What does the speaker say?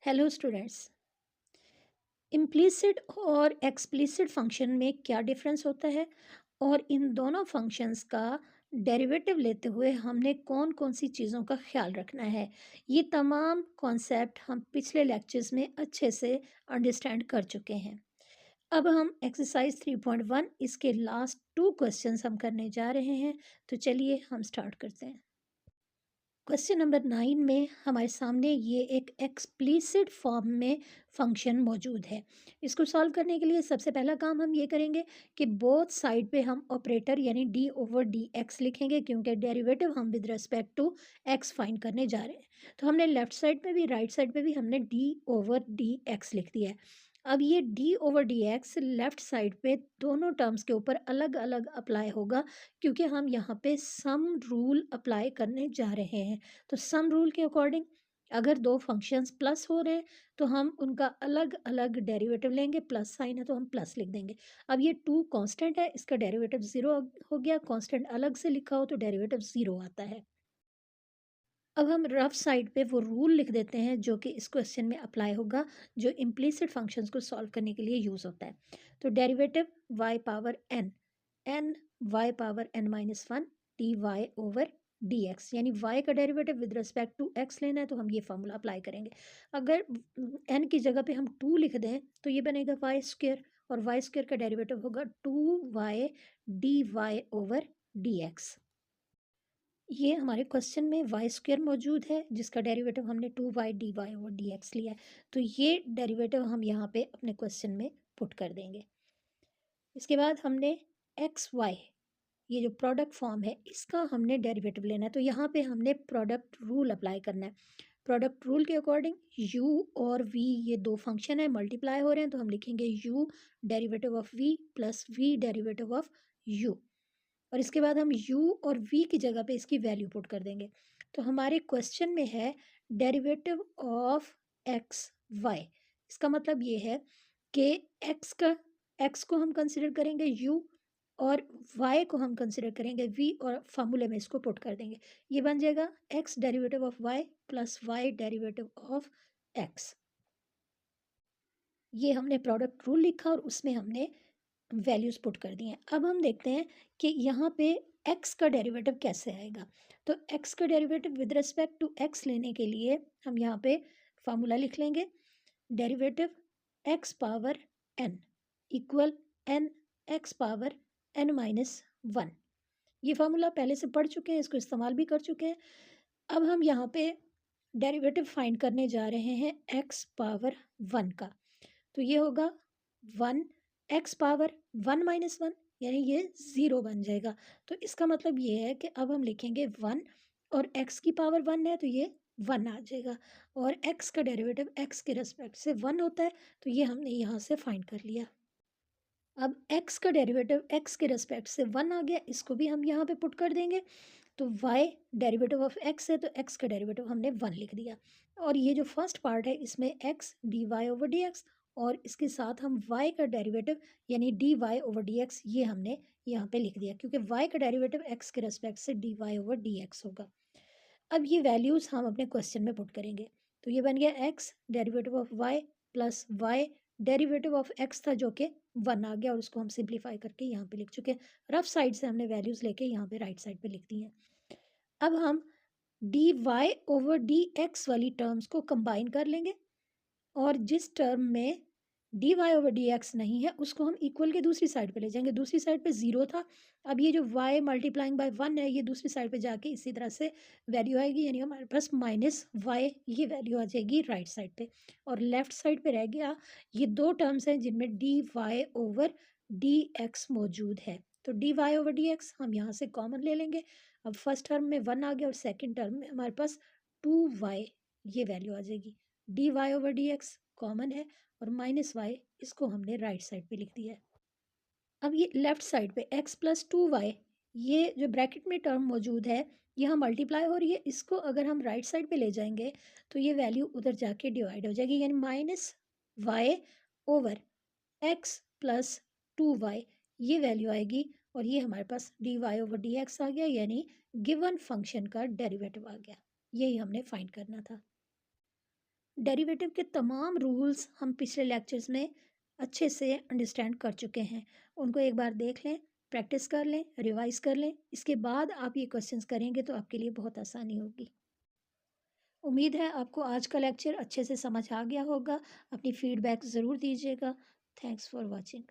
Hello students. Implicit और explicit function में क्या डिफरेंस होता है और इन दोनों फंक्शंस का डेरिवेटिव लेते हुए हमने कौन कौन सी चीज़ों का ख्याल रखना है, ये तमाम कॉन्सेप्ट हम पिछले लेक्चर्स में अच्छे से अंडरस्टैंड कर चुके हैं। अब हम एक्सरसाइज 3.1 इसके लास्ट 2 क्वेश्चंस हम करने जा रहे हैं। तो चलिए हम स्टार्ट करते हैं। क्वेश्चन नंबर 9 में हमारे सामने ये एक एक्सप्लिसिट फॉर्म में फंक्शन मौजूद है। इसको सॉल्व करने के लिए सबसे पहला काम हम ये करेंगे कि बोथ साइड पे हम ऑपरेटर यानी डी ओवर डी एक्स लिखेंगे, क्योंकि डेरिवेटिव हम with respect to x find करने जा रहे हैं। तो हमने लेफ्ट साइड पे भी राइट साइड पे भी हमने डी ओवर डी एक्स लिख दिया है। अब ये D over d x left side पे दोनों टर्म्स के ऊपर अलग अलग अप्लाई होगा, क्योंकि हम यहाँ पे सम रूल अप्लाई करने जा रहे हैं। तो सम रूल के अकॉर्डिंग अगर दो फंक्शंस प्लस हो रहे हैं तो हम उनका अलग अलग डेरिवेटिव लेंगे। प्लस साइन है तो हम प्लस लिख देंगे। अब ये टू कांस्टेंट है, इसका डेरिवेटिव ज़ीरो हो गया। कांस्टेंट अलग से लिखा हो तो डेरिवेटिव ज़ीरो आता है। अब हम रफ साइड पे वो रूल लिख देते हैं जो कि इस क्वेश्चन में अप्लाई होगा, जो इम्प्लिसिट फंक्शंस को सॉल्व करने के लिए यूज़ होता है। तो derivative y power n n y power n minus one d y over d x, यानी y का derivative with respect to x लेना है तो हम ये फार्मूला अप्लाई करेंगे। अगर n की जगह पे हम 2 लिख दें तो ये बनेगा वाई स्क्वेयर, और वाई स्क्वेयर का डेरिवेटिव होगा 2y d y over d x. ये हमारे क्वेश्चन में वाई स्क्वेयर मौजूद है जिसका डेरिवेटिव हमने 2y d y over d x लिया है। तो ये डेरिवेटिव हम यहाँ पे अपने क्वेश्चन में पुट कर देंगे। इसके बाद हमने एक्स वाई, ये जो प्रोडक्ट फॉर्म है, इसका हमने डेरिवेटिव लेना है। तो यहाँ पे हमने प्रोडक्ट रूल अप्लाई करना है। प्रोडक्ट रूल के अकॉर्डिंग u और v, ये दो फंक्शन है, मल्टीप्लाई हो रहे हैं, तो हम लिखेंगे u derivative of v plus v derivative of u। और इसके बाद हम u और v की जगह पे इसकी वैल्यू पुट कर देंगे। तो हमारे क्वेश्चन में है डेरिवेटिव ऑफ एक्स वाई। इसका मतलब ये है कि x को हम कंसिडर करेंगे u और y को हम कंसिडर करेंगे v, और फार्मूले में इसको पुट कर देंगे। ये बन जाएगा x derivative of y plus y derivative of x। ये हमने प्रोडक्ट रूल लिखा और उसमें हमने वैल्यूज़ पुट कर दी हैं। अब हम देखते हैं कि यहाँ पे x का डेरिवेटिव कैसे आएगा। तो x का derivative with respect to x लेने के लिए हम यहाँ पे फार्मूला लिख लेंगे। Derivative x power n equal n x power n minus one. ये फार्मूला पहले से पढ़ चुके हैं, इसको इस्तेमाल भी कर चुके हैं। अब हम यहाँ पे डेरिवेटिव फाइंड करने जा रहे हैं x पावर वन का। तो ये होगा one x power one minus one, यानी ये ज़ीरो बन जाएगा। तो इसका मतलब ये है कि अब हम लिखेंगे वन, और x की पावर वन है तो ये वन आ जाएगा, और x का डेरिवेटिव x के रिस्पेक्ट से वन होता है, तो ये हमने यहाँ से फाइंड कर लिया। अब x का डेरिवेटिव x के रिस्पेक्ट से वन आ गया, इसको भी हम यहाँ पे पुट कर देंगे। तो y डेरिवेटिव ऑफ x है तो x का डेरिवेटिव हमने वन लिख दिया। और ये जो फर्स्ट पार्ट है इसमें x d y over d x, और इसके साथ हम y का डेरिवेटिव यानी d y over d x ये हमने यहाँ पे लिख दिया, क्योंकि y का डेरिवेटिव x के रिस्पेक्ट से d y over d x होगा। अब ये वैल्यूज़ हम अपने क्वेश्चन में पुट करेंगे। तो ये बन गया x derivative of y plus y derivative of x था जो कि वन आ गया, और उसको हम सिंप्लीफाई करके यहाँ पे लिख चुके हैं। रफ साइड से हमने वैल्यूज़ लेके यहाँ पे राइट साइड पे लिख दी हैं। अब हम d y over d x वाली टर्म्स को कंबाइन कर लेंगे, और जिस टर्म में d y over d x नहीं है उसको हम इक्वल के दूसरी साइड पे ले जाएंगे। दूसरी साइड पे ज़ीरो था, अब ये जो y मल्टीप्लाइंग बाय वन है ये दूसरी साइड पे जाके इसी तरह से वैल्यू आएगी, यानी हमारे पास माइनस वाई ये वैल्यू आ जाएगी राइट साइड पे। और लेफ्ट साइड पे रह गया ये दो टर्म्स हैं जिनमें d y over d x मौजूद है। तो d y over d x हम यहाँ से कॉमन ले लेंगे। अब फर्स्ट टर्म में वन आ गया और सेकेंड टर्म में हमारे पास टू वाई ये वैल्यू आ जाएगी। D y over d x common है, और माइनस वाई इसको हमने राइट साइड पे लिख दिया है। अब ये लेफ्ट साइड पे x प्लस टू वाई, ये जो ब्रैकेट में टर्म मौजूद है यहाँ मल्टीप्लाई हो रही है, इसको अगर हम राइट साइड पे ले जाएंगे तो ये वैल्यू उधर जाके डिवाइड हो जाएगी, यानी minus y over x plus two y ये वैल्यू आएगी, और ये हमारे पास d y over d x आ गया, यानी गिवन फंक्शन का डेरिवेटिव आ गया। यही हमने फाइंड करना था। डेरिवेटिव के तमाम रूल्स हम पिछले लेक्चर्स में अच्छे से अंडरस्टैंड कर चुके हैं। उनको एक बार देख लें, प्रैक्टिस कर लें, रिवाइज कर लें। इसके बाद आप ये क्वेश्चंस करेंगे तो आपके लिए बहुत आसानी होगी। उम्मीद है आपको आज का लेक्चर अच्छे से समझ आ गया होगा। अपनी फीडबैक ज़रूर दीजिएगा। Thanks for watching.